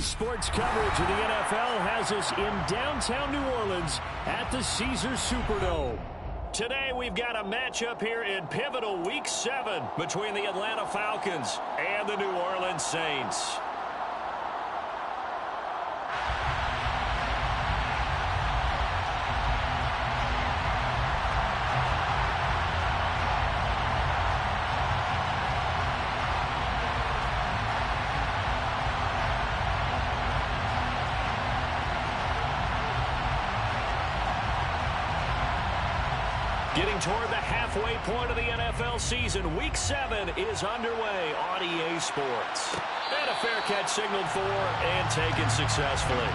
Sports coverage of the NFL has us in downtown New Orleans at the Caesars Superdome. Today we've got a matchup here in pivotal Week 7 between the Atlanta Falcons and the New Orleans Saints. Getting toward the halfway point of the NFL season, Week 7 is underway on EA Sports. And a fair catch signaled for and taken successfully.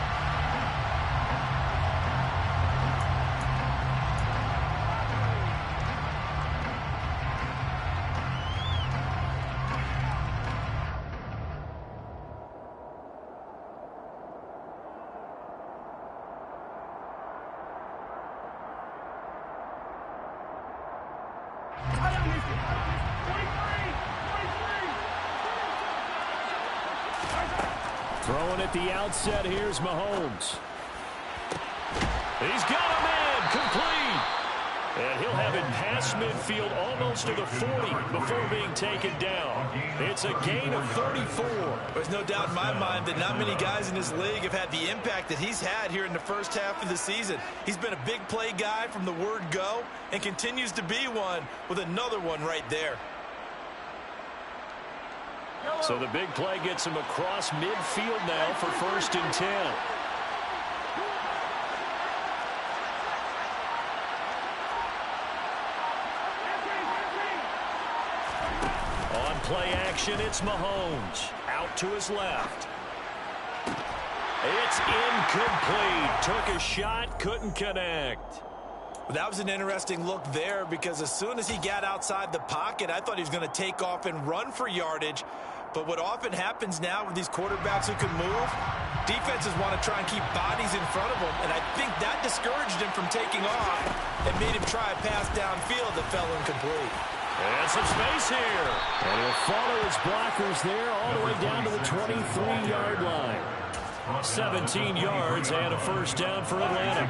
Throwing at the outset, here's Mahomes. He's got a man, complete. And he'll have it past midfield almost to the 40 before being taken down. It's a gain of 34. There's no doubt in my mind that not many guys in this league have had the impact that he's had here in the first half of the season. He's been a big play guy from the word go and continues to be one with another one right there. So the big play gets him across midfield now for 1st and 10. On play action, it's Mahomes. Out to his left. It's incomplete. Took a shot, couldn't connect. That was an interesting look there because as soon as he got outside the pocket, I thought he was going to take off and run for yardage. But what often happens now with these quarterbacks who can move, defenses want to try and keep bodies in front of them. And I think that discouraged him from taking off and made him try a pass downfield that fell incomplete. And some space here. And he'll follow his blockers there all the way down to the 23-yard line. 17 yards and a 1st down for Atlanta.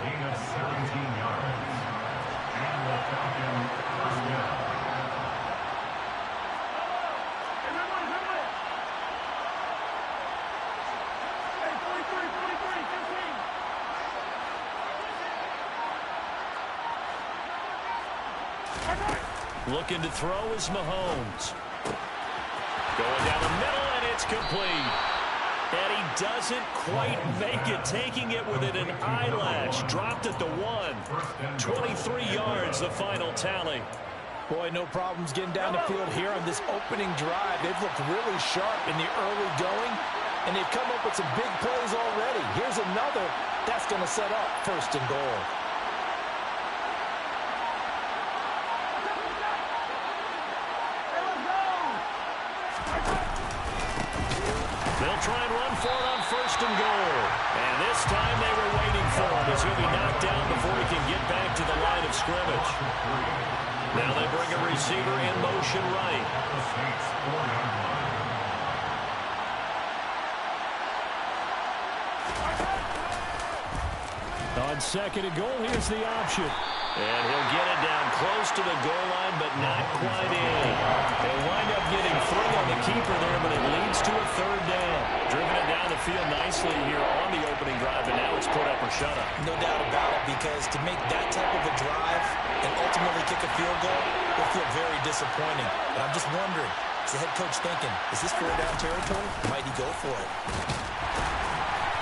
Looking to throw is Mahomes. Going down the middle, and it's complete. And he doesn't quite make it, taking it within an eyelash. Dropped at the 1. 23 yards, the final tally. Boy, no problems getting down the field here on this opening drive. They've looked really sharp in the early going, and they've come up with some big plays already. Here's another that's going to set up 1st and goal. Try and run for it on 1st and goal. And this time they were waiting for him as he'll be knocked down before he can get back to the line of scrimmage. Now they bring a receiver in motion right. On 2nd and goal, here's the option. And he'll get it down close to the goal line, but not quite in. They'll wind up getting 3 on the keeper there, but it leads to a 3rd down. Driven it down the field nicely here on the opening drive, and now it's put up or shut up. No doubt about it, because to make that type of a drive and ultimately kick a field goal will feel very disappointing. But I'm just wondering, is the head coach thinking, is this 4th down territory? Might he go for it?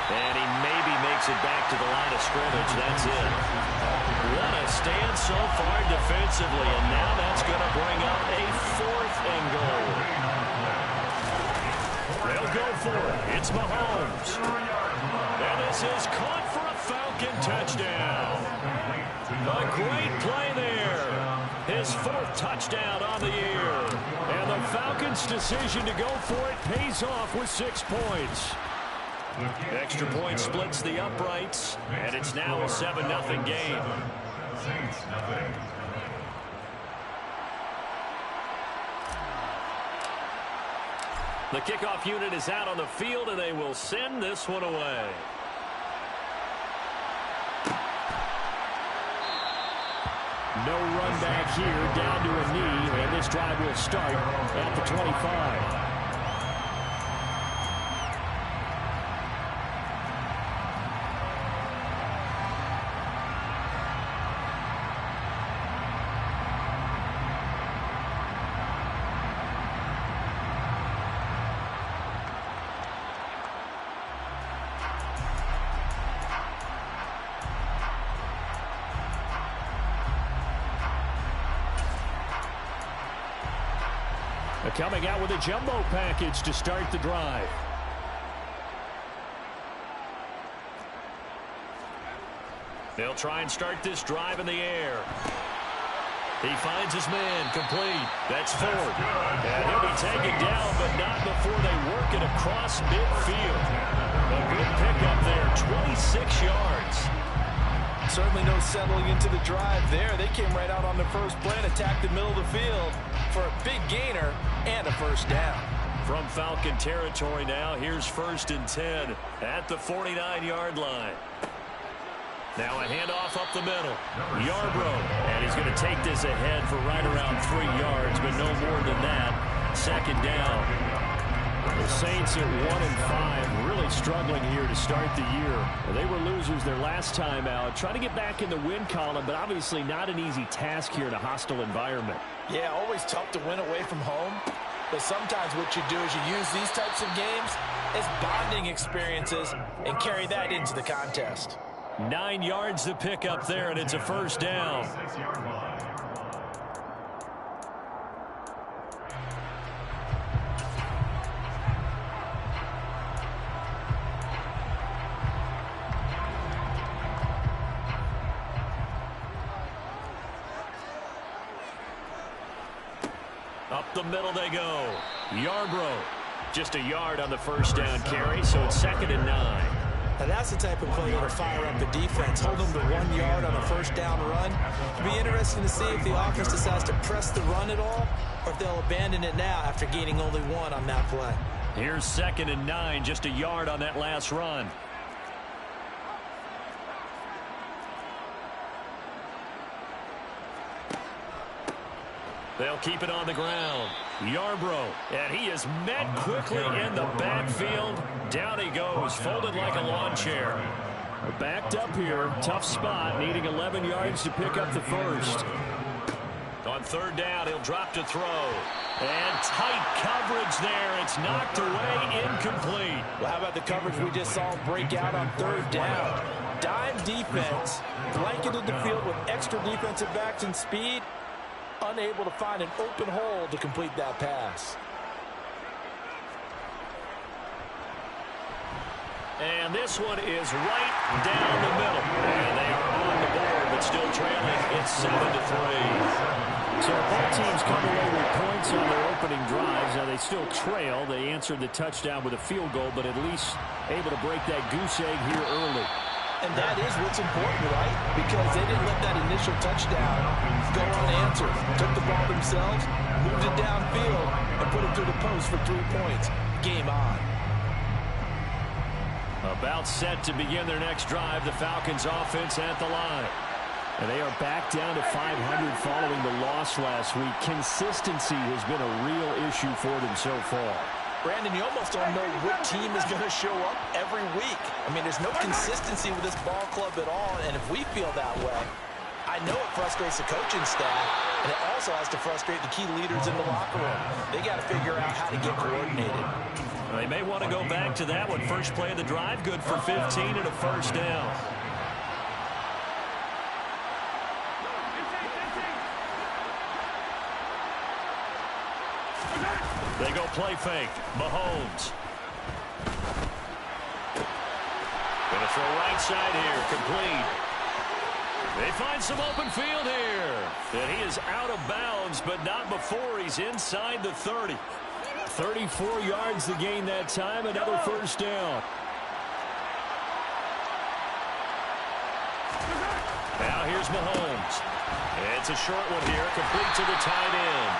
And he maybe makes it back to the line of scrimmage. That's it. What a stand so far defensively, and now that's going to bring up a 4th and goal. They'll go for it. It's Mahomes. And this is caught for a Falcon touchdown. A great play there. His 4th touchdown on the year. And the Falcons' decision to go for it pays off with 6 points. Extra point splits the uprights, and it's now a 7-0 game. The kickoff unit is out on the field, and they will send this one away. No run back here, down to a knee, and this drive will start at the 25. Coming out with a jumbo package to start the drive. They'll try and start this drive in the air. He finds his man, complete. That's Ford. And he'll be taken down, but not before they work it across midfield. A good pickup there, 26 yards. Certainly no settling into the drive there. They came right out on the first play and attacked the middle of the field for a big gainer and a first down. From Falcon territory now, here's 1st and 10 at the 49-yard line. Now a handoff up the middle. Yarbrough, and he's going to take this ahead for right around 3 yards, but no more than that. 2nd down. The Saints at 1-5, really struggling here to start the year. They were losers their last time out, trying to get back in the win column, but obviously not an easy task here in a hostile environment. Yeah, always tough to win away from home, but sometimes what you do is you use these types of games as bonding experiences and carry that into the contest. 9 yards to pick up there, and it's a first down. Up the middle they go. Yarbrough, just a yard on the first down carry, so it's 2nd and 9. Now that's the type of play that'll fire up the defense. Hold them to 1 yard on a first down run. It'll be interesting to see if the offense decides to press the run at all, or if they'll abandon it now after gaining only 1 on that play. Here's 2nd and 9, just a yard on that last run. They'll keep it on the ground. Yarbrough, and he is met quickly in the backfield. Down he goes, folded like a lawn chair. Backed up here, tough spot, needing 11 yards to pick up the first. On 3rd down, he'll drop to throw. And tight coverage there. It's knocked away, incomplete. Well, how about the coverage we just saw break out on 3rd down? Dime defense, blanketed the field with extra defensive backs and speed. Unable to find an open hole to complete that pass. And this one is right down the middle. And they are on the board, but still trailing. It's 7-3. So both teams come away with points on their opening drives. Now they still trail. They answered the touchdown with a field goal, but at least able to break that goose egg here early. And that is what's important, right? Because they didn't let that initial touchdown go unanswered. Took the ball themselves, moved it downfield, and put it through the post for 3 points. Game on. About set to begin their next drive, the Falcons offense at the line. And they are back down to 500 following the loss last week. Consistency has been a real issue for them so far. Brandon, you almost don't know what team is going to show up every week. I mean, there's no consistency with this ball club at all, and if we feel that way, I know it frustrates the coaching staff, and it also has to frustrate the key leaders in the locker room. They got to figure out how to get coordinated. They may want to go back to that one. First play of the drive, good for 15 and a first down. They go play fake. Mahomes. Gonna throw right side here. Complete. They find some open field here. And he is out of bounds, but not before he's inside the 30. 34 yards to gain that time. Another first down. Now here's Mahomes. It's a short one here. Complete to the tight end.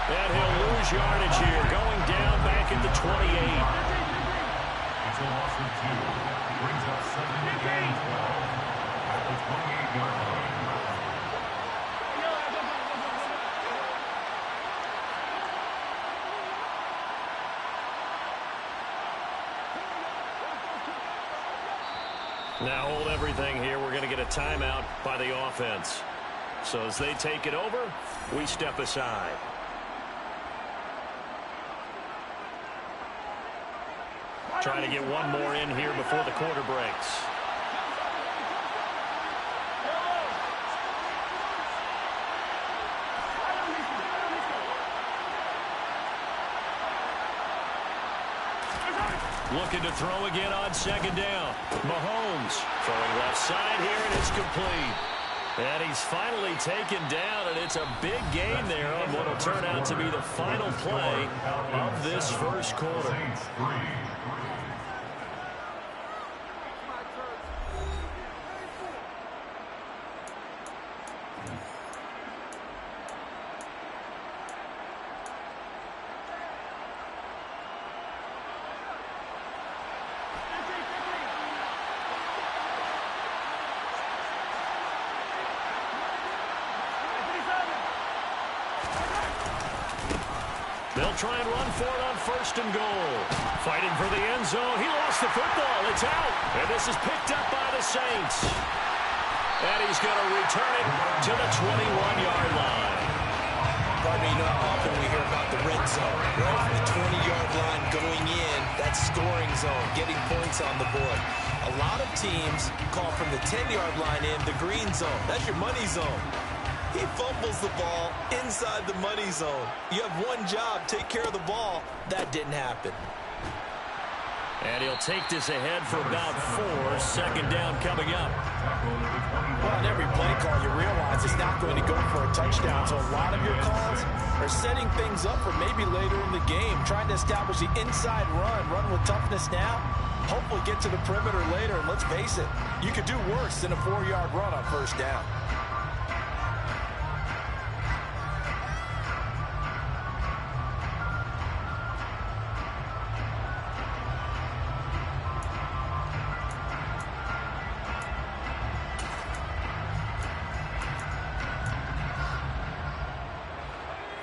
And he'll lose yardage here, going down back at the 28. It's a loss of 2. Brings up 7th and 12 at the 28-yard line. Now hold everything here. We're going to get a timeout by the offense. So as they take it over, we step aside. Trying to get one more in here before the quarter breaks. Looking to throw again on second down. Mahomes throwing left side here, and it's complete. And he's finally taken down, and it's a big gain there on what will turn out to be the final play of this first quarter. They'll try and run for it on 1st and goal. Fighting for the end zone. He lost the football. It's out. And this is picked up by the Saints. And he's going to return it to the 21-yard line. Pardon me, often we hear about the red zone, right? From the 20-yard line going in, that scoring zone, getting points on the board. A lot of teams call from the 10-yard line in the green zone. That's your money zone. He fumbles the ball inside the money zone. You have one job, take care of the ball. That didn't happen. And he'll take this ahead for about 4. 2nd down coming up. Well, in every play call, you realize it's not going to go for a touchdown. So a lot of your calls are setting things up for maybe later in the game, trying to establish the inside run with toughness now. Hopefully get to the perimeter later. And let's face it, you could do worse than a 4-yard run on 1st down.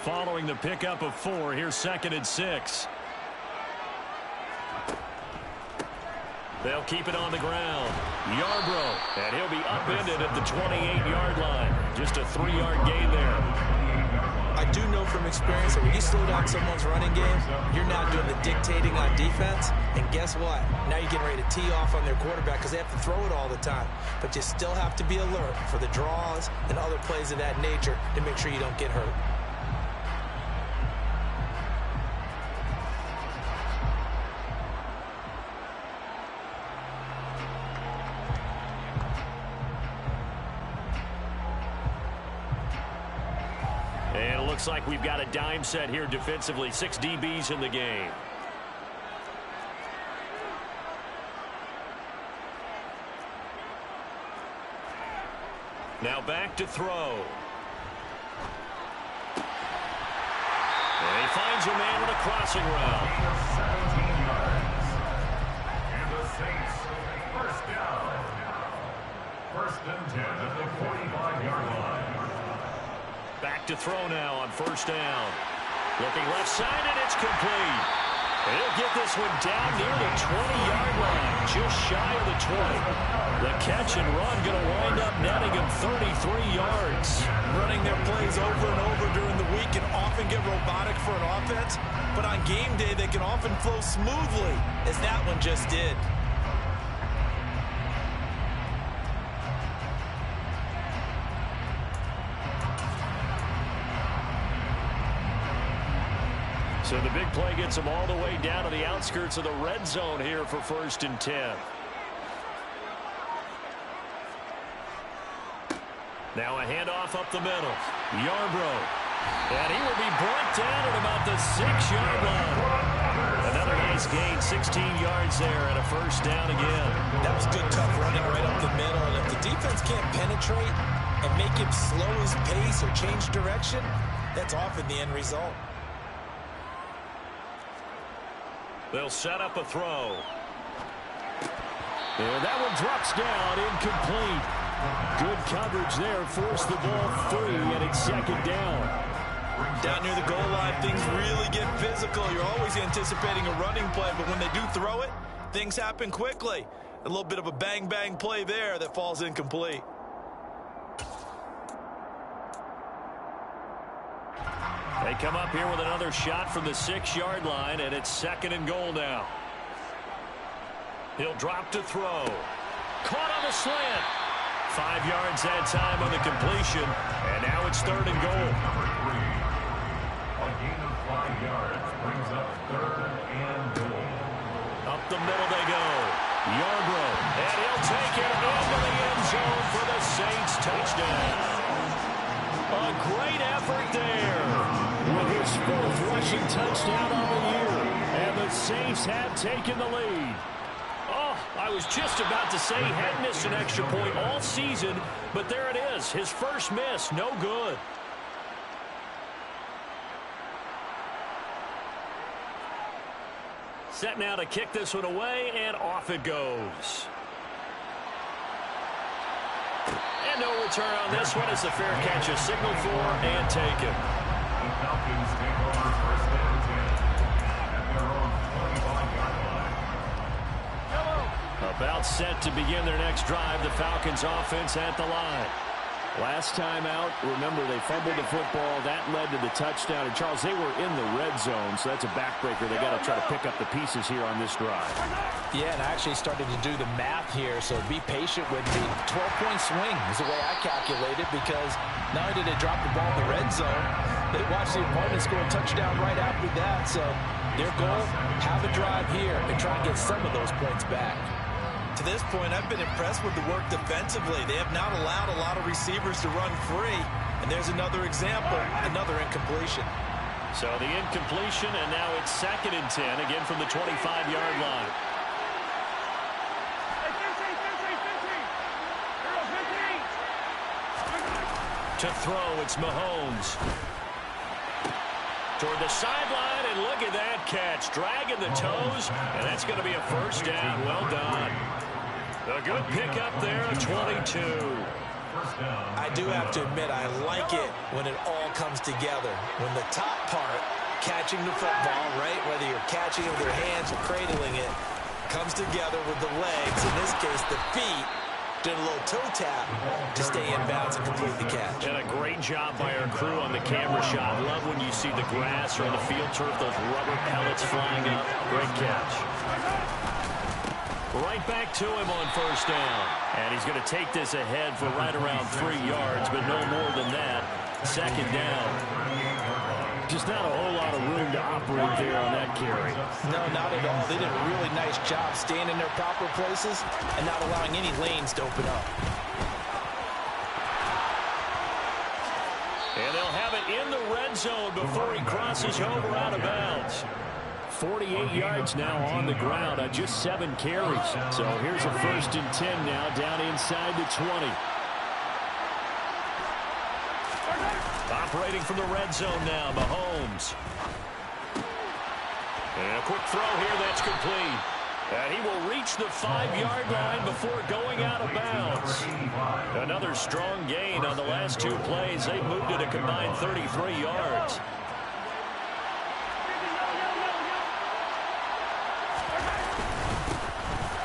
Following the pickup of 4, here's 2nd and 6. They'll keep it on the ground. Yarbrough, and he'll be upended at the 28-yard line. Just a 3-yard gain there. I do know from experience that when you slow down someone's running game, you're now doing the dictating on defense. And guess what? Now you're getting ready to tee off on their quarterback because they have to throw it all the time. But you still have to be alert for the draws and other plays of that nature to make sure you don't get hurt. And it looks like we've got a dime set here defensively. 6 DBs in the game. Now back to throw. And he finds a man on a crossing route. 17 yards. And the Saints, 1st down. 1st and 10 at the 45-yard line. Back to throw now on 1st down. Looking left side, and it's complete. And he'll get this one down near the 20-yard line, just shy of the 20. The catch and run going to wind up netting him 33 yards. Running their plays over and over during the week can often get robotic for an offense, but on game day they can often flow smoothly, as that one just did. So the big play gets him all the way down to the outskirts of the red zone here for 1st and 10. Now a handoff up the middle. Yarbrough. And he will be brought down at about the 6-yard line. Another nice gain, 16 yards there, and a 1st down again. That was good, tough running right up the middle. And if the defense can't penetrate and make him slow his pace or change direction, that's often the end result. They'll set up a throw. And that one drops down, incomplete. Good coverage there, forced the ball free, and it's second down. Down near the goal line, things really get physical. You're always anticipating a running play, but when they do throw it, things happen quickly. A little bit of a bang-bang play there that falls incomplete. They come up here with another shot from the 6-yard line, and it's second and goal now. He'll drop to throw. Caught on the slant. 5 yards that time on the completion, and now it's third and goal. A gain of 5 yards brings up third and goal. Up the middle they go. Yarbrough, and he'll take it into the end zone for the Saints touchdown. A great effort there with his 4th rushing touchdown on the year, and the Saints have taken the lead. Oh, I was just about to say he hadn't missed an extra point all season, but there it is, his first miss, no good. Set now to kick this one away, and off it goes. And no return on this one as the fair catch is signaled for and taken. The Falcons take over first and 10 at their own 25-yard line. About set to begin their next drive, the Falcons offense at the line. Last time out, remember they fumbled the football. That led to the touchdown. And Charles, they were in the red zone, so that's a backbreaker. They got to try to pick up the pieces here on this drive. Yeah, and I actually started to do the math here, so be patient with me. 12-point swing is the way I calculate it, because not only did they drop the ball in the red zone, they watched the opponent score a touchdown right after that. So their goal, have a drive here and try and get some of those points back. To this point, I've been impressed with the work defensively. They have not allowed a lot of receivers to run free. And there's another example, another incompletion. So the incompletion, and now it's second and 10, again from the 25-yard line. To throw, it's Mahomes. Toward the sideline, and look at that catch. Dragging the toes, and that's going to be a first down. Well done. A good pickup there, 22. I do have to admit, I like it when it all comes together. When the top part, catching the football, right, whether you're catching it with your hands or cradling it, comes together with the legs, in this case the feet, did a little toe tap to stay in bounds and complete the catch. And a great job by our crew on the camera shot. Love when you see the grass or the field turf, those rubber pellets flying up. Great catch. Right back to him on first down. And he's going to take this ahead for right around 3 yards, but no more than that. Second down. Just not a whole lot of room to operate there on that carry. No, not at all. They did a really nice job staying in their proper places and not allowing any lanes to open up. And they'll have it in the red zone before he crosses over out of bounds. 48 yards now on the ground on just 7 carries. So here's a first and 10 now down inside the 20. Operating from the red zone now, Mahomes. And a quick throw here, that's complete. And he will reach the 5-yard line before going out of bounds. Another strong gain on the last 2 plays. They moved it a combined 33 yards.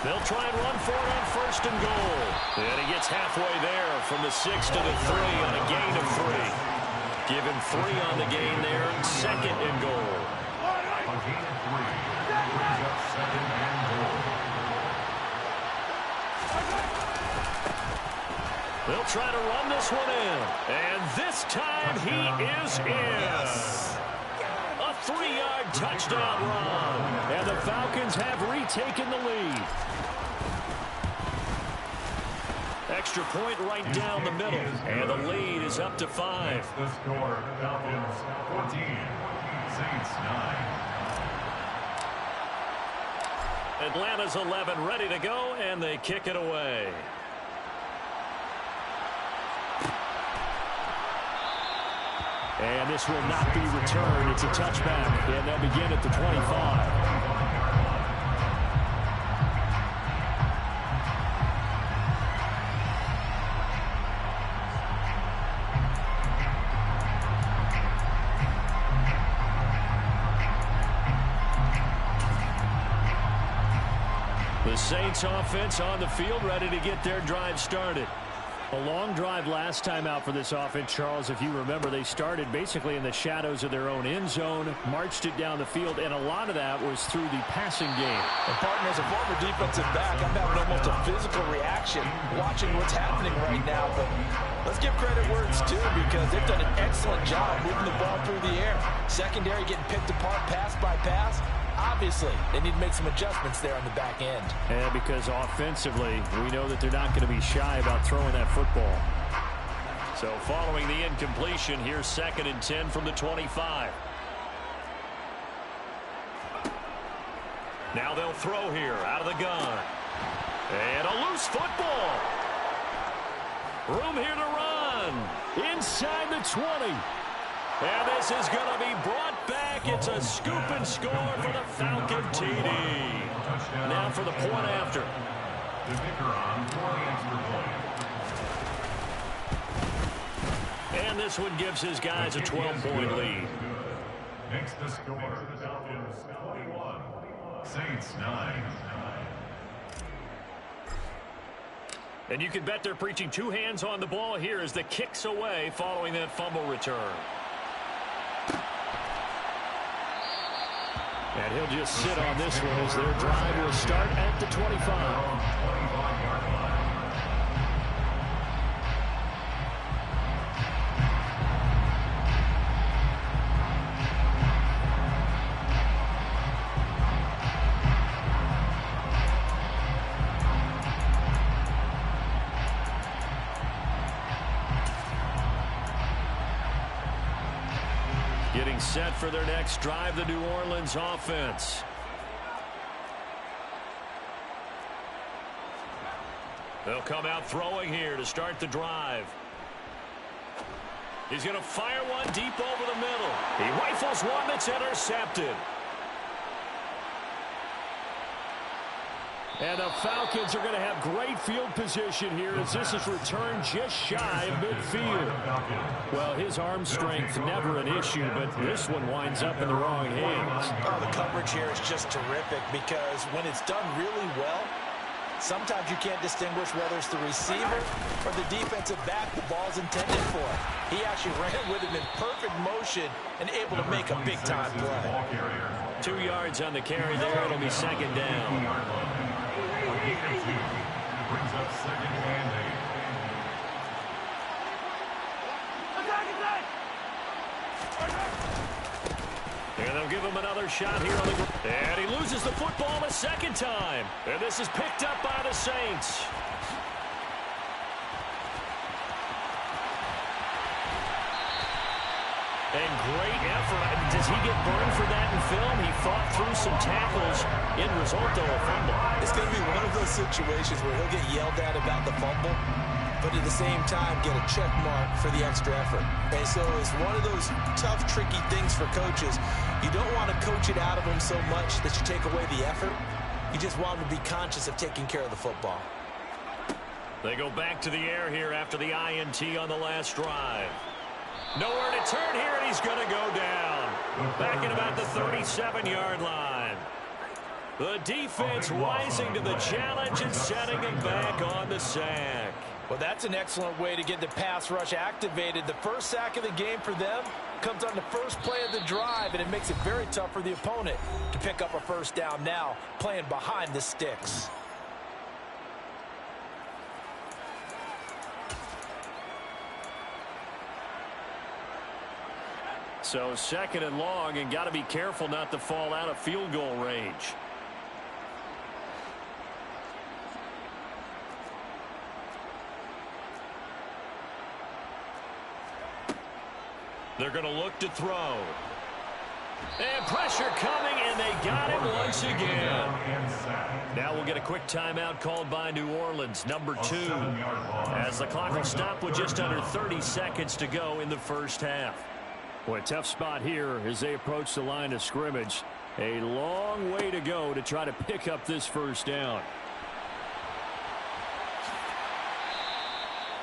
They'll try and run for it on first and goal. And he gets halfway there from the 6 to the 3 on a gain of 3. Give him 3 on the gain there, second and goal. A gain of 3 brings up second and goal. They'll try to run this one in. And this time he is in. Yes. A 3-yard touchdown run. And the Falcons have retaken the lead. Extra point right down the middle. And the lead is up to 5. The score, Falcons 14, Saints 9. Atlanta's 11 ready to go, and they kick it away. And this will not be returned. It's a touchback, and they'll begin at the 25. The Saints offense on the field, ready to get their drive started. A long drive last time out for this offense, Charles. If you remember, they started basically in the shadows of their own end zone, marched it down the field, and a lot of that was through the passing game. And partner, as a former defensive back, I'm having almost a physical reaction watching what's happening right now. But let's give credit where it's due, because they've done an excellent job moving the ball through the air. Secondary getting picked apart pass by pass. Obviously, they need to make some adjustments there on the back end. And because offensively, we know that they're not going to be shy about throwing that football. So following the incompletion, here's 2nd and 10 from the 25. Now they'll throw here out of the gun. And a loose football. Room here to run. Inside the 20. And this is going to be brought back. It's a scoop and score for the Falcon TD. Now for the point after. And this one gives his guys a 12-point lead. Next to score, the Falcons 21, Saints 9. And you can bet they're preaching two hands on the ball here as the kick's away following that fumble return. And he'll just sit on this one as their drive will start at the 25. Getting set for their next drive, the New Orleans offense. They'll come out throwing here to start the drive. He's going to fire one deep over the middle. He rifles one that's intercepted. And the Falcons are going to have great field position here as this is returned just shy of midfield. Well, his arm strength never an issue, but this one winds up in the wrong hands. Oh, the coverage here is just terrific, because when it's done really well, sometimes you can't distinguish whether it's the receiver or the defensive back the ball's intended for. He actually ran with him in perfect motion and able to make a big-time play. 2 yards on the carry there. It'll be 2nd down. Brings up 2nd and 8. And they'll give him another shot here on the ground. And he loses the football a second time. And this is picked up by the Saints. And great effort. Does he get burned for that in film? He fought through some tackles. End result, though, a fumble. It's going to be one of those situations where he'll get yelled at about the fumble, but at the same time get a check mark for the extra effort. And so it's one of those tough, tricky things for coaches. You don't want to coach it out of them so much that you take away the effort. You just want them to be conscious of taking care of the football. They go back to the air here after the INT on the last drive. Nowhere to turn here, and he's going to go down. Back at about the 37-yard line. The defense rising to the challenge and setting him back on the sack. Well, that's an excellent way to get the pass rush activated. The first sack of the game for them comes on the first play of the drive, and it makes it very tough for the opponent to pick up a first down now, playing behind the sticks. So 2nd and long, and got to be careful not to fall out of field goal range. They're going to look to throw. And pressure coming, and they got him once again. Now we'll get a quick timeout called by New Orleans, number 2, as the clock will stop with just under 30 seconds to go in the first half. Well, a tough spot here as they approach the line of scrimmage. A long way to go to try to pick up this first down.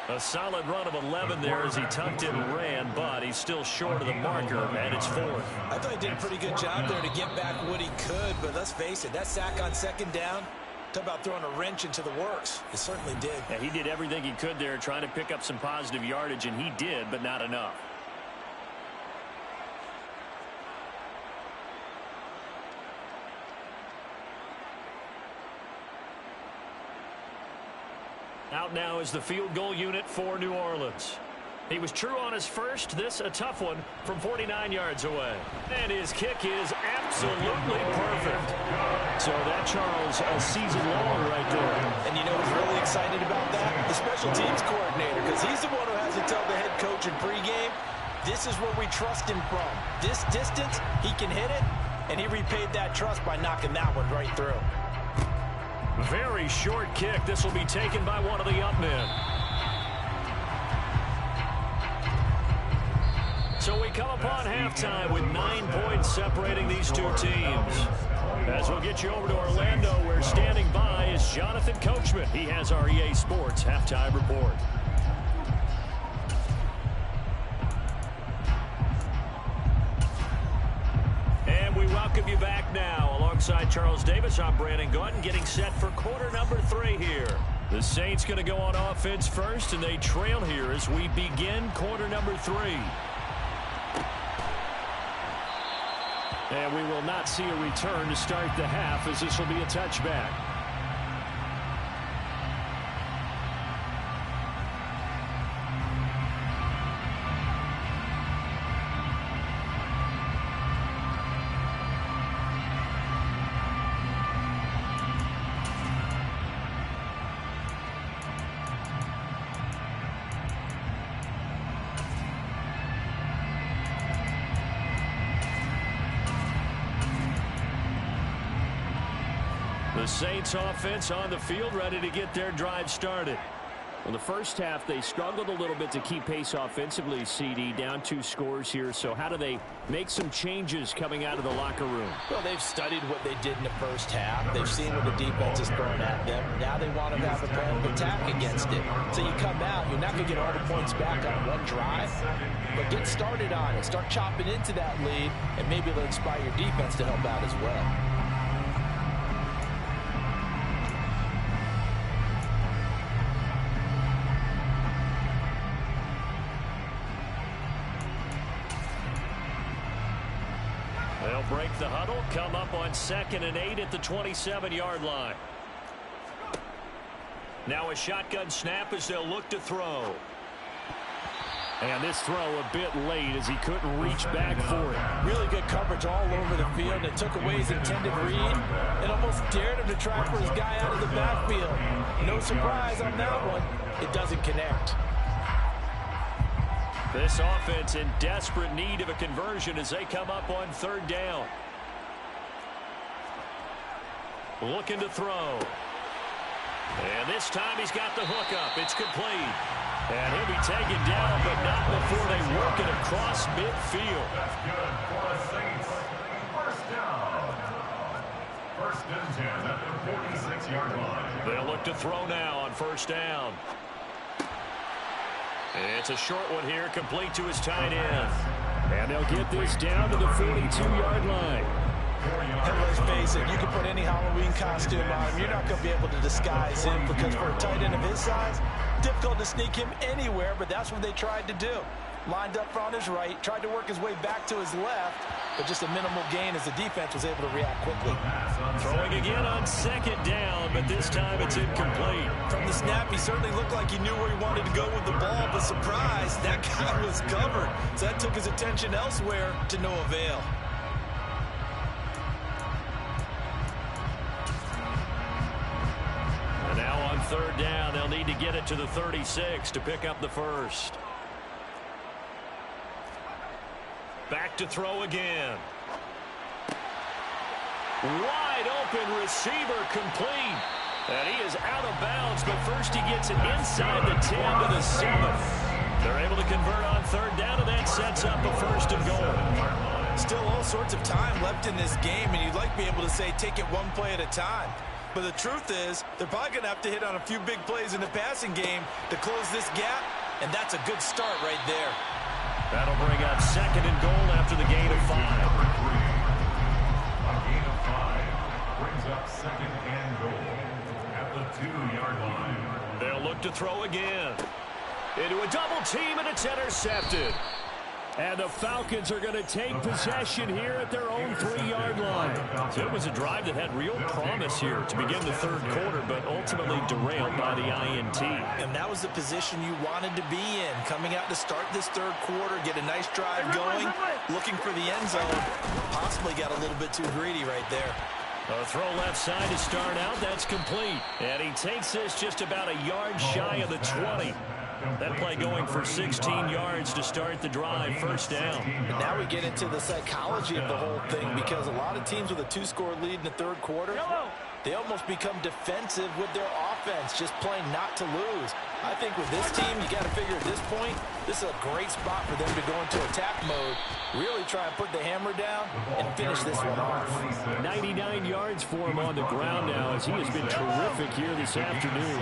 A solid run of 11 there as he tucked in and ran, but he's still short of the marker, and it's 4th. I thought he did a pretty good job there to get back what he could, but let's face it, that sack on 2nd down Talk about throwing a wrench into the works. It certainly did. Yeah, he did everything he could there trying to pick up some positive yardage, and he did, but not enough. Out now is the field goal unit for New Orleans. He was true on his first. This a tough one from 49 yards away. And his kick is absolutely perfect. So that, Charles, a season long right there. And you know who's really excited about that? The special teams coordinator, because he's the one who has to tell the head coach in pregame, this is where we trust him from. This distance, he can hit it, and he repaid that trust by knocking that one right through. Very short kick. This will be taken by one of the up men. So we come upon halftime with 9 points separating these two teams. As we'll get you over to Orlando, where standing by is Jonathan Coachman. He has our EA Sports halftime report. And we welcome you back now. Alongside Charles Davis, I'm Brandon Gautin, getting set for quarter number 3 here. The Saints going to go on offense first, and they trail here as we begin quarter number 3. And we will not see a return to start the half, as this will be a touchback. The Saints offense on the field, ready to get their drive started. Well, the first half, they struggled a little bit to keep pace offensively, CD, down 2 scores here. So how do they make some changes coming out of the locker room? Well, they've studied what they did in the first half. They've seen what the defense is throwing at them. Now they want to have a plan of attack against it. So you come out, you're not going to get all the points back on one drive, but get started on it. Start chopping into that lead, and maybe it'll inspire your defense to help out as well. They'll break the huddle, come up on 2nd and 8 at the 27-yard line. Now a shotgun snap as they'll look to throw. And this throw a bit late as he couldn't reach back for it. Really good coverage all over the field. It took away his intended read and almost dared him to try for his guy out of the backfield. No surprise on that one. It doesn't connect. This offense in desperate need of a conversion as they come up on 3rd down. Looking to throw. And this time he's got the hook up. It's complete. And he'll be taken down, but not before they work it across midfield. That's good for the Saints. First down. 1st and 10 at the 46-yard line. They'll look to throw now on 1st down. It's a short one here, complete to his tight end. And they'll get this down to the 42-yard line. And let's face it, you can put any Halloween costume on him. You're not going to be able to disguise him because for a tight end of his size, difficult to sneak him anywhere, but that's what they tried to do. Lined up on his right, tried to work his way back to his left, but just a minimal gain as the defense was able to react quickly. Throwing again on 2nd down, but this time it's incomplete. From the snap, he certainly looked like he knew where he wanted to go with the ball, but surprise, that guy was covered. So that took his attention elsewhere to no avail. And now on 3rd down, they'll need to get it to the 36 to pick up the first. Back to throw again. Wide open receiver complete. And he is out of bounds, but first he gets it inside the 10 to the 7. They're able to convert on 3rd down, and that sets up a 1st and goal. Still all sorts of time left in this game, and you'd like to be able to say take it one play at a time. But the truth is, they're probably going to have to hit on a few big plays in the passing game to close this gap, and that's a good start right there. That'll bring up 2nd and goal after the gain of 5. A gain of 5 brings up 2nd and goal. 2-yard line. They'll look to throw again. Into a double team, and it's intercepted. And the Falcons are going to take possession here at their own 3-yard line. So it was a drive that had real promise here to begin the third quarter, but ultimately derailed by the INT. And that was the position you wanted to be in. Coming out to start this third quarter, get a nice drive going, looking for the end zone. Possibly got a little bit too greedy right there. A throw left side to start out. That's complete. And he takes this just about a yard shy of the 20. That play going for 16 yards to start the drive, first down. And now we get into the psychology of the whole thing, because a lot of teams with a 2-score lead in the third quarter, they almost become defensive with their offense, just playing not to lose. I think with this team, you got to figure at this point, this is a great spot for them to go into attack mode, really try and put the hammer down and finish this one off. 99 yards for him on the ground now, as he has been terrific here this afternoon.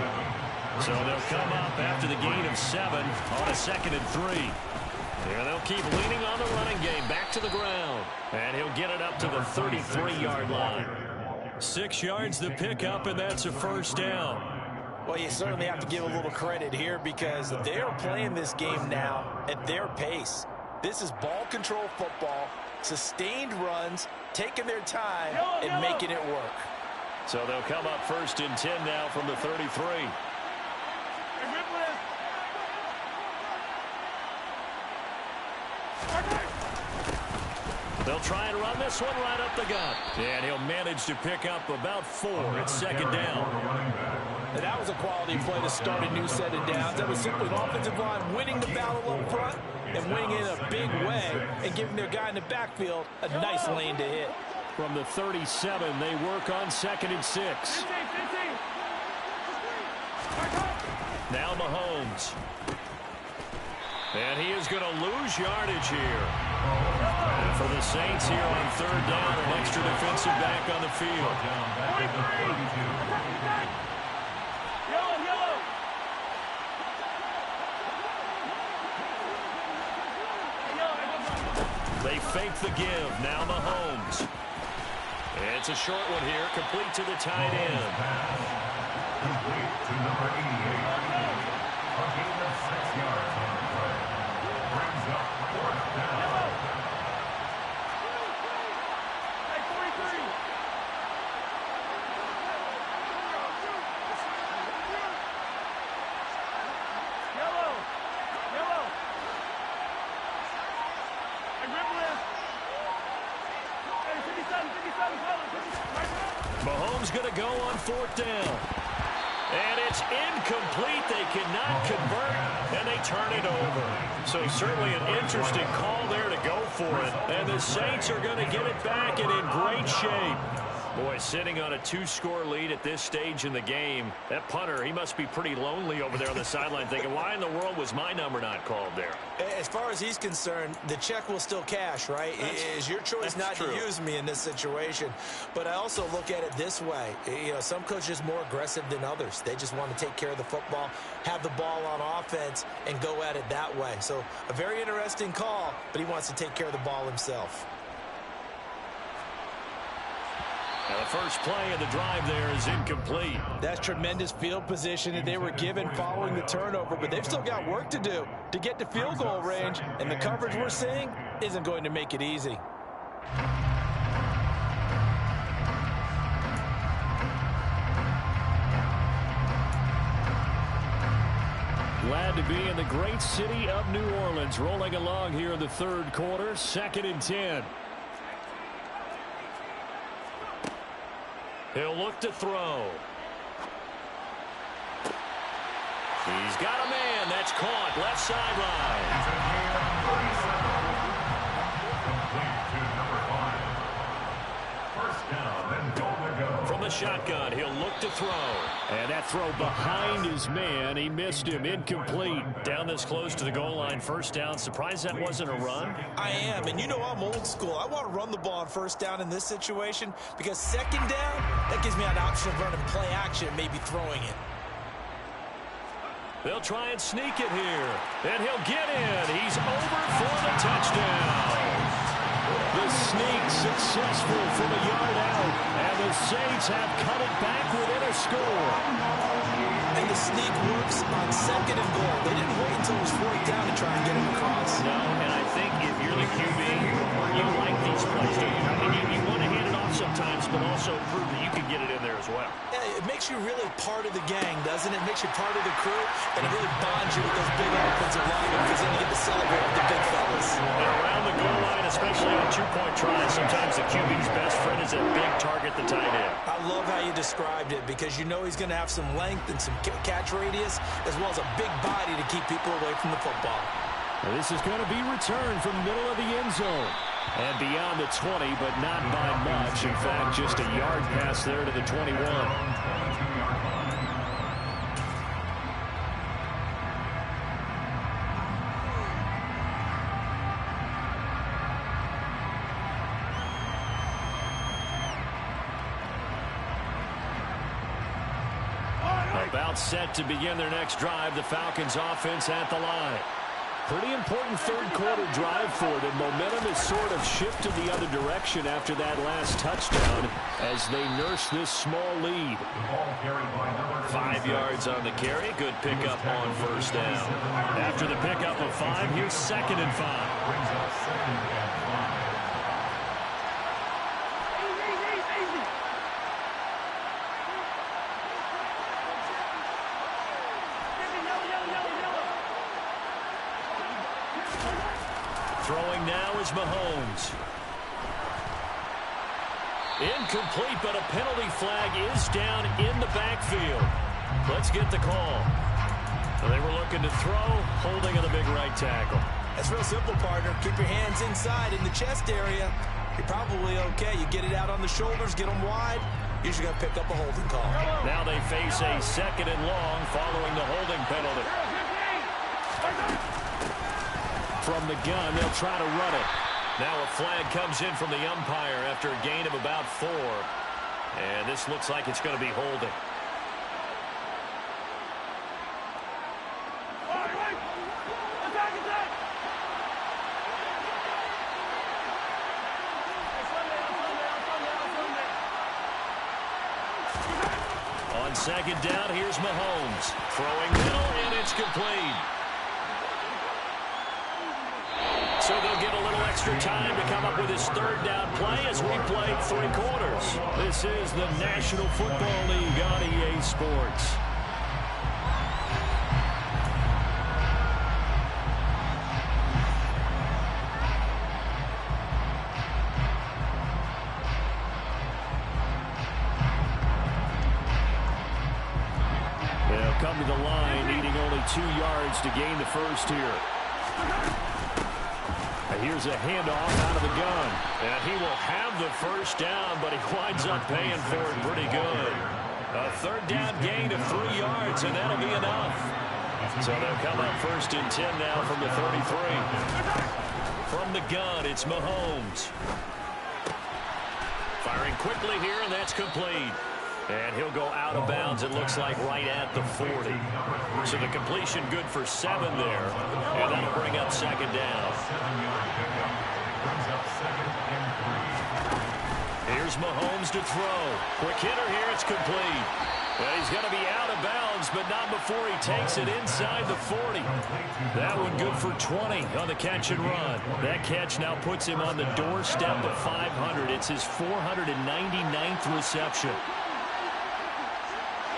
So they'll come up after the gain of 7 on a 2nd and 3. And they'll keep leaning on the running game back to the ground. And he'll get it up to the 33-yard line. 6 yards the pickup, and that's a first down. Well, you certainly have to give a little credit here, because they're playing this game now at their pace. This is ball control football, sustained runs, taking their time and making it work. So they'll come up 1st and 10 now from the 33. They'll try and run this one right up the gut. And he'll manage to pick up about 4. It's 2nd down. And that was a quality play to start a new set of downs. That was simply the offensive line winning the battle up front and winning it in a big way and giving their guy in the backfield a nice lane to hit. From the 37, they work on 2nd and 6. Now Mahomes. And he is going to lose yardage here. And for the Saints here on 3rd down, an extra defensive back on the field. They fake the give. Now Mahomes. It's a short one here, complete to the tight end. Complete to number 88. A gain of 6 yards on the play. Brings up 4th down. Mahomes going to go on 4th down. And it's incomplete. They cannot convert, and they turn it over. So certainly an interesting call there to go for it. And the Saints are going to get it back and in great shape. Boy, sitting on a 2-score lead at this stage in the game, that punter, he must be pretty lonely over there on the sideline thinking, why in the world was my number not called there? As far as he's concerned, the check will still cash, right? It is your choice not to use me in this situation. But I also look at it this way. You know, some coaches are more aggressive than others. They just want to take care of the football, have the ball on offense, and go at it that way. So a very interesting call, but he wants to take care of the ball himself. Now the first play of the drive there is incomplete. That's tremendous field position that they were given following the turnover, but they've still got work to do to get to field goal range, and the coverage we're seeing isn't going to make it easy. Glad to be in the great city of New Orleans, rolling along here in the third quarter, 2nd and 10. He'll look to throw. He's got a man. That's caught. Left sideline. Complete to number 5. First down, then goal to go. From the shotgun, he'll look to throw. And that throw behind his man. He missed him. Incomplete. Down this close to the goal line. First down. Surprised that wasn't a run? I am, and you know I'm old school. I want to run the ball on first down in this situation because 2nd down, that gives me an option of running play action and maybe throwing it. They'll try and sneak it here. And he'll get in. He's over for the touchdown. The sneak successful from a yard out, and the Saints have cut it back within a score. And the sneak works on 2nd and goal. They didn't wait until it was 4th down to try and get him across. No, and I think if you're the QB, you like these plays, don't you? I mean, you want to hand it off sometimes, but also prove that you can get it in there as well. Yeah, it makes you really part of the gang, doesn't it? It makes you part of the crew, and it really bonds you with those big offensive linemen because then you get to celebrate with the big fellas. And around the goal line, especially on two-point tries, sometimes the QB's best friend is a big target, the tight end. I love how you described it because you know he's going to have some length and some catch radius as well as a big body to keep people away from the football. This is going to be returned from the middle of the end zone. And beyond the 20, but not by much. In fact, just a yard pass there to the 21. About set to begin their next drive, the Falcons offense at the line. Pretty important third quarter drive for them. Momentum has sort of shifted the other direction after that last touchdown as they nurse this small lead. 5 yards on the carry. Good pickup on first down. After the pickup of 5, here's 2nd and 5. Throwing now is Mahomes. Incomplete, but a penalty flag is down in the backfield. Let's get the call. So they were looking to throw, holding on the big right tackle. That's real simple, partner. Keep your hands inside in the chest area. You're probably okay. You get it out on the shoulders, get them wide. Usually got to pick up a holding call. Now they face a 2nd and long following the holding penalty. From the gun, they'll try to run it. Now a flag comes in from the umpire after a gain of about 4. And this looks like it's going to be holding. On 2nd down, here's Mahomes. Throwing middle, and it's complete. So they'll get a little extra time to come up with his 3rd down play as we play 3 quarters. This is the National Football League on EA Sports. They'll come to the line, needing only 2 yards to gain the first here. Here's a handoff out of the gun. And he will have the first down, but he winds up paying for it pretty good. A 3rd down gain of 3 yards, and that'll be enough. So they'll come up 1st and 10 now from the 33. From the gun, it's Mahomes. Firing quickly here, and that's complete. And he'll go out of bounds, it looks like, right at the 40. So the completion good for 7 there. And that'll bring up 2nd down. Here's Mahomes to throw. Quick hitter here, it's complete. Well, he's going to be out of bounds, but not before he takes it inside the 40. That one good for 20 on the catch and run. That catch now puts him on the doorstep of 500. It's his 499th reception.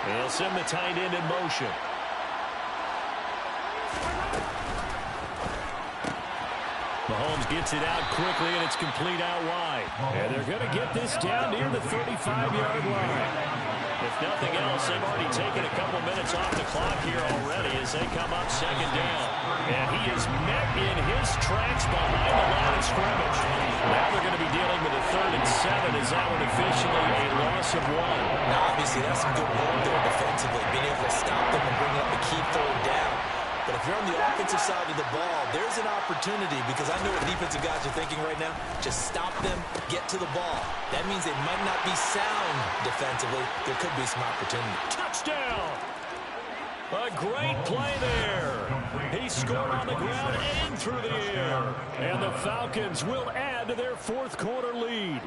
He'll send the tight end in motion. Mahomes gets it out quickly, and it's complete out wide. And they're going to get this down near the 35-yard line. If nothing else, they've already taken a couple minutes off the clock here already as they come up 2nd down. And he is met in his tracks behind the line of scrimmage. Now they're going to be dealing with a 3rd and 7 as that one officially a loss of 1. Now, obviously, that's some good work there defensively, being able to stop them and bring up the key 3rd down. But if you're on the offensive side of the ball, there's an opportunity because I know what defensive guys are thinking right now. Just stop them, get to the ball. That means they might not be sound defensively. There could be some opportunity. Touchdown! A great play there. He scored on the ground and through the air. And the Falcons will add add to their fourth quarter lead.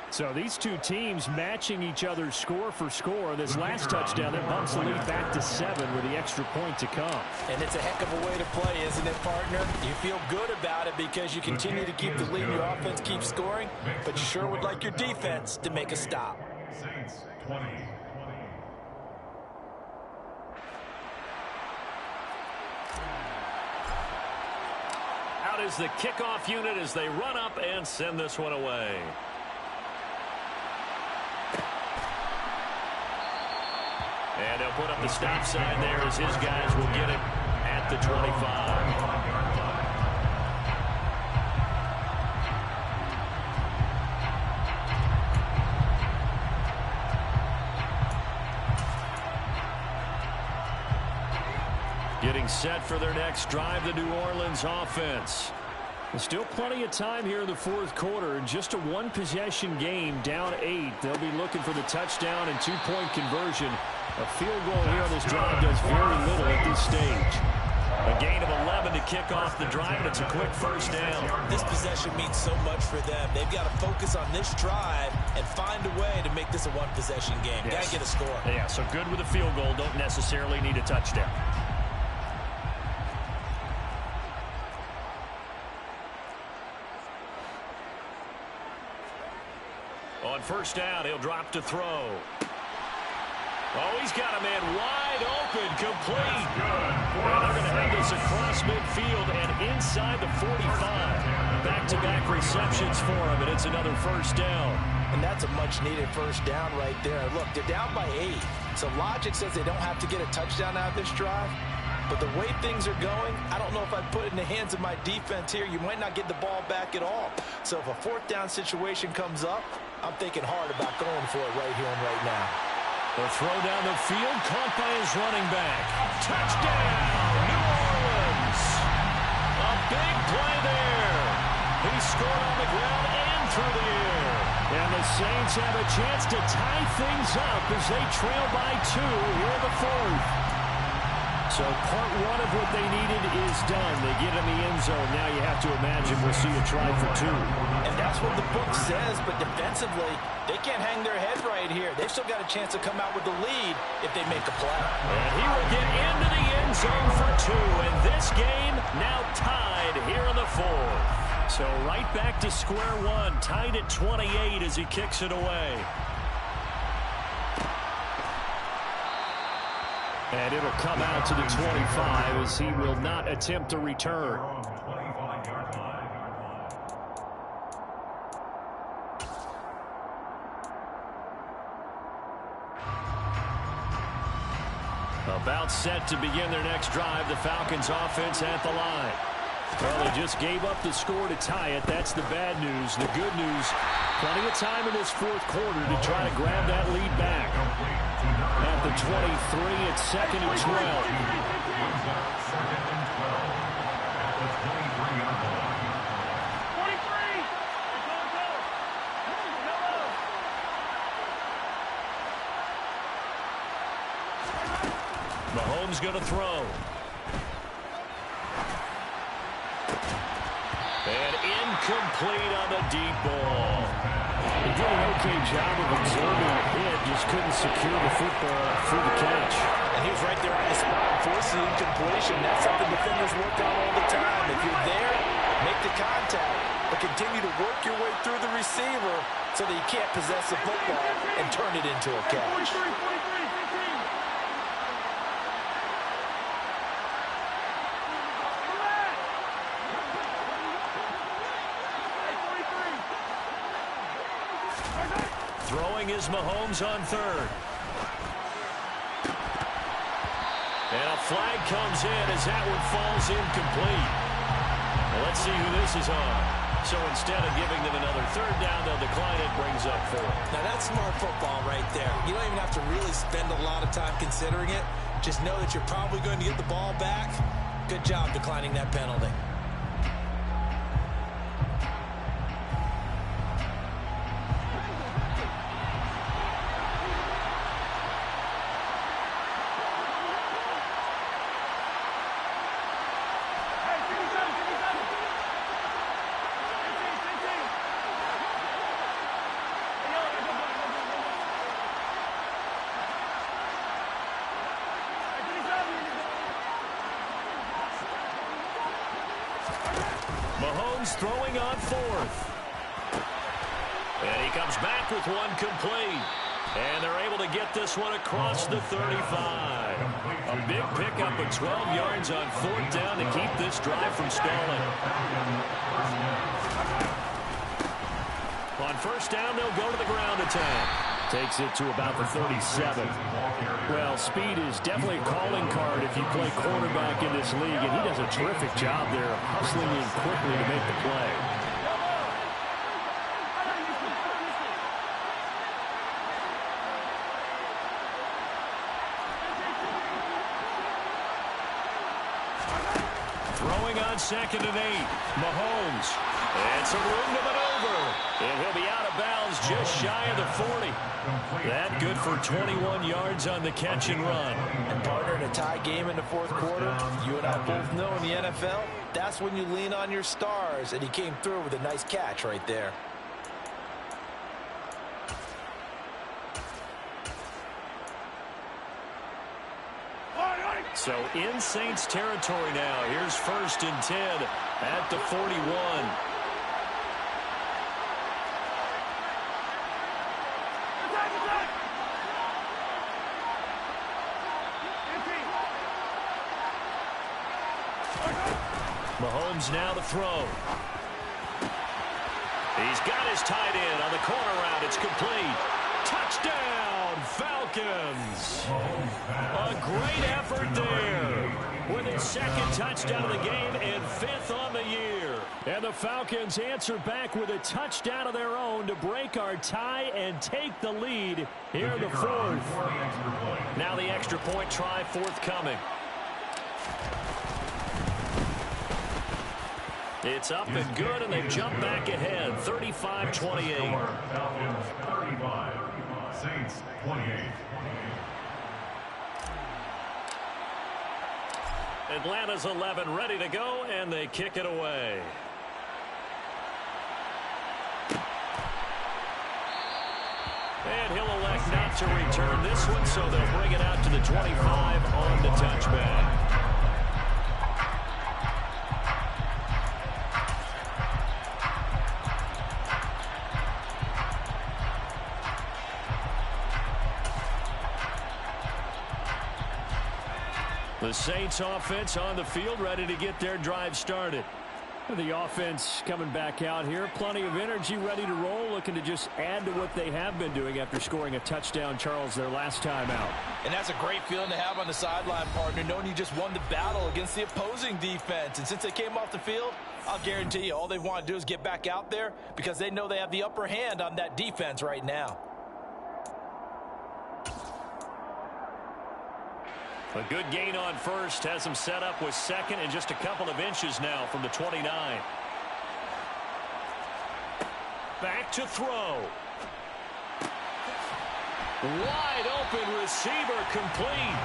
So these two teams matching each other score for score. This last touchdown that bumps the lead back to 7 with the extra point to come. And it's a heck of a way to play, isn't it, partner? You feel good about it because you continue to keep the lead. Your offense keeps scoring, but you sure would like your defense to make a stop. Saints 20. Out is the kickoff unit as they run up and send this one away. And they'll put up the stop sign there as his guys will get it at the 25. Getting set for their next drive, the New Orleans offense. There's still plenty of time here in the fourth quarter. In just a one-possession game, down 8. They'll be looking for the touchdown and two-point conversion. A field goal here on this drive does very little at this stage. A gain of 11 to kick off the drive, and it's a quick first down. This possession means so much for them. They've got to focus on this drive and find a way to make this a one-possession game. Yes. Got to get a score. Yeah, so good with a field goal. Don't necessarily need a touchdown. On first down, he'll drop to throw. Oh, he's got a man wide open, complete. And they're going to have this across midfield and inside the 45. Back-to-back receptions for him, and it's another first down. And that's a much-needed first down right there. Look, they're down by 8. So logic says they don't have to get a touchdown out of this drive. But the way things are going, I don't know if I'd put it in the hands of my defense here. You might not get the ball back at all. So if a fourth down situation comes up, I'm thinking hard about going for it right here and right now. The throw down the field, caught by his running back. Touchdown, New Orleans. A big play there. He scored on the ground and through the air. And the Saints have a chance to tie things up as they trail by 2 here in the fourth. So part one of what they needed is done. They get in the end zone. Now you have to imagine we'll see a try for 2. And that's what the book says, but defensively, they can't hang their head right here. They've still got a chance to come out with the lead if they make a play. And he will get into the end zone for 2. And this game now tied here in the fourth. So right back to square one, tied at 28 as he kicks it away. And it'll come out to the 25 as he will not attempt a return. About set to begin their next drive, the Falcons offense at the line. Well, they just gave up the score to tie it. That's the bad news. The good news, plenty of time in this fourth quarter to try to grab that lead back. At the 23, it's 2nd and 12. Mahomes going to throw. And incomplete on the deep ball. He did an okay job of absorbing the hit, just couldn't secure the football through the catch. And he was right there on the spot, forcing the incompletion. That's something defenders work on all the time. If you're there, make the contact, but continue to work your way through the receiver so that you can't possess the football and turn it into a catch. Throwing is Mahomes on 3rd. And a flag comes in as that one falls incomplete. Well, let's see who this is on. So instead of giving them another 3rd down, they'll decline it, brings up 4. Now, that's smart football right there. You don't even have to really spend a lot of time considering it. Just know that you're probably going to get the ball back. Good job declining that penalty. Mahomes throwing on fourth. And he comes back with one complete. And they're able to get this one across the 35. A big pickup of 12 yards on fourth down to keep this drive from stalling. On first down, they'll go to the ground attack. Takes it to about the 37. Well, speed is definitely a calling card if you play quarterback in this league, and he does a terrific job there hustling in quickly to make the play. Throwing on 2nd and 8. Mahomes. And some room to maneuver. And he'll be out of bounds just shy of the 40. That good for 21 yards on the catch and run. And partner, in a tie game in the fourth quarter, you and I both know in the NFL, that's when you lean on your stars. And he came through with a nice catch right there. So in Saints territory now. Here's 1st and 10 at the 41. Mahomes now to throw. He's got his tight end on the corner route. It's complete. Touchdown, Falcons. A great effort there with his 2nd touchdown of the game and 5th on the year. And the Falcons answer back with a touchdown of their own to break our tie and take the lead here in the 4th. Now the extra point try forthcoming. It's up and good, and they've jumped back ahead, 35-28. Falcons 35, Saints 28. Atlanta's 11 ready to go, and they kick it away. And he'll elect not to return this one, so they'll bring it out to the 25 on the touchback. The Saints offense on the field ready to get their drive started. The offense coming back out here. Plenty of energy, ready to roll, looking to just add to what they have been doing after scoring a touchdown, Charles, their last time out. And that's a great feeling to have on the sideline, partner, knowing you just won the battle against the opposing defense. And since they came off the field, I'll guarantee you all they want to do is get back out there because they know they have the upper hand on that defense right now. A good gain on first has him set up with 2nd and just a couple of inches now from the 29. Back to throw. Wide open receiver complete.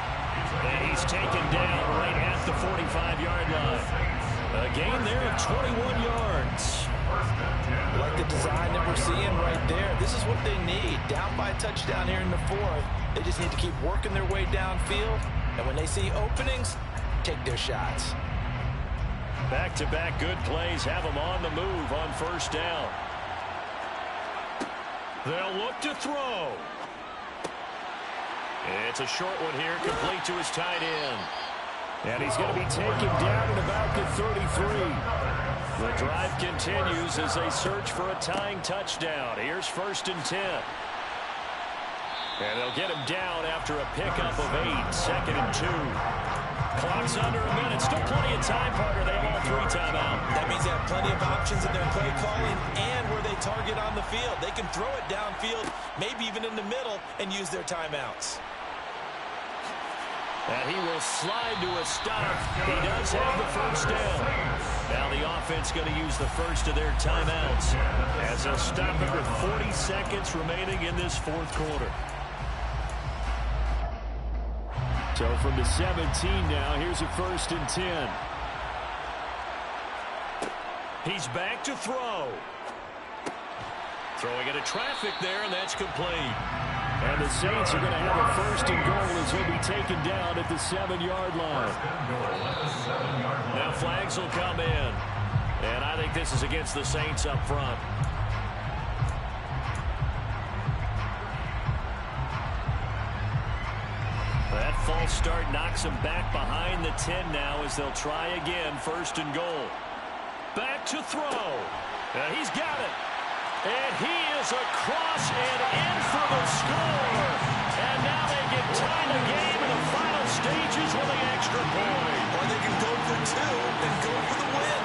And he's taken down right at the 45-yard line. A gain there of 21 yards. I like the design that we're seeing right there. This is what they need. Down by a touchdown here in the 4th. They just need to keep working their way downfield. And when they see openings, take their shots. Back-to-back good plays have them on the move on first down. They'll look to throw. It's a short one here, complete to his tight end. And he's going to be taken down at about the 33. The drive continues as they search for a tying touchdown. Here's 1st and 10. And they'll get him down after a pickup of 8, 2nd and 2. Clock's under a minute. Still plenty of time, partner. They have all 3 timeout. That means they have plenty of options in their play calling and where they target on the field. They can throw it downfield, maybe even in the middle, and use their timeouts. And he will slide to a stop. He does have the first down. Now the offense going to use the first of their timeouts as they'll stop it with 40 seconds remaining in this 4th quarter. So from the 17 now, here's a 1st and 10. He's back to throw. Throwing into traffic there, and that's complete. And the Saints are going to have a 1st and goal as he'll be taken down at the 7-yard line. Now flags will come in. And I think this is against the Saints up front. That false start knocks him back behind the 10 now as they'll try again, 1st and goal. Back to throw. And he's got it. And he is across and in for the score. And now they can tie the game in the final stages with an extra point. Or they can go for 2 and go for the win.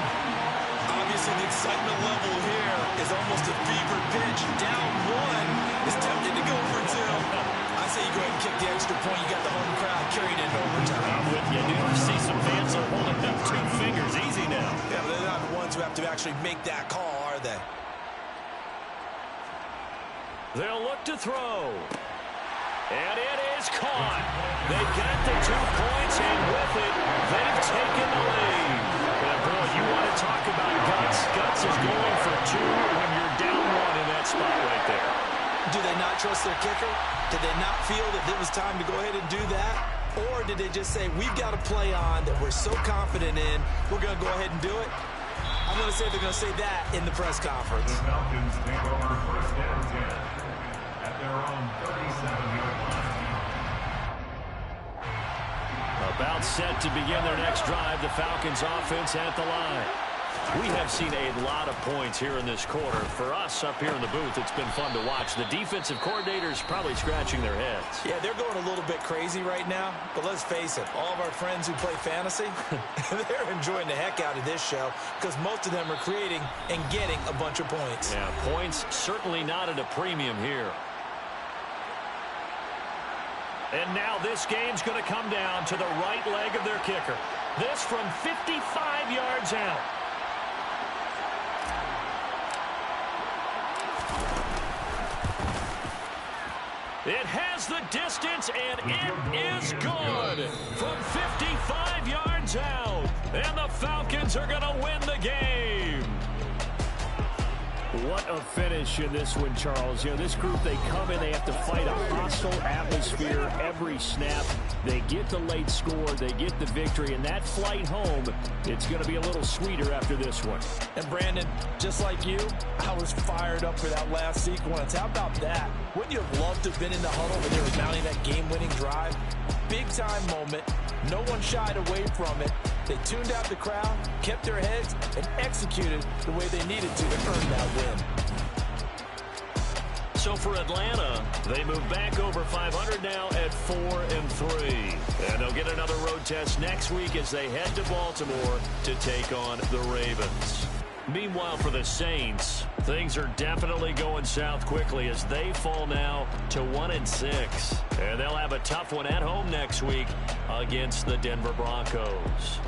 Obviously, the excitement level here is almost a fever pitch. Down 1 is tempted to go for 2. I say you go ahead and kick the extra point. You got the home crowd carried into overtime. I'm with you, dude. I see some fans are holding up 2 fingers. Easy now. Yeah, but they're not the ones who have to actually make that call, are they? They'll look to throw. And it is caught. They've got the 2 points, and with it, they've taken the lead. And boy, you want to talk about guts. Guts is going for 2 when you're down 1 in that spot right there. Do they not trust their kicker? Did they not feel that it was time to go ahead and do that? Or did they just say, we've got a play on that we're so confident in, we're going to go ahead and do it? I'm going to say they're going to say that in the press conference. The Falcons take over 1st and 10 at their own 37-yard line. About set to begin their next drive, the Falcons offense at the line. We have seen a lot of points here in this quarter. For us up here in the booth, it's been fun to watch. The defensive coordinators probably scratching their heads. Yeah, they're going a little bit crazy right now. But let's face it, all of our friends who play fantasy, they're enjoying the heck out of this show because most of them are creating and getting a bunch of points. Yeah, points certainly not at a premium here. And now this game's going to come down to the right leg of their kicker. This from 55 yards out. It has the distance, and it is good from 55 yards out. And the Falcons are going to win the game. What a finish in this one, Charles. You know, this group, they come in, they have to fight a hostile atmosphere every snap. They get the late score, they get the victory, and that flight home, it's going to be a little sweeter after this one. And Brandon, just like you, I was fired up for that last sequence. How about that? Wouldn't you have loved to have been in the huddle when they were mounting that game-winning drive? Big-time moment. No one shied away from it. They tuned out the crowd, kept their heads, and executed the way they needed to earn that win. So for Atlanta, they move back over 500 now at 4-3. And they'll get another road test next week as they head to Baltimore to take on the Ravens. Meanwhile, for the Saints, things are definitely going south quickly as they fall now to 1-6. And they'll have a tough one at home next week against the Denver Broncos.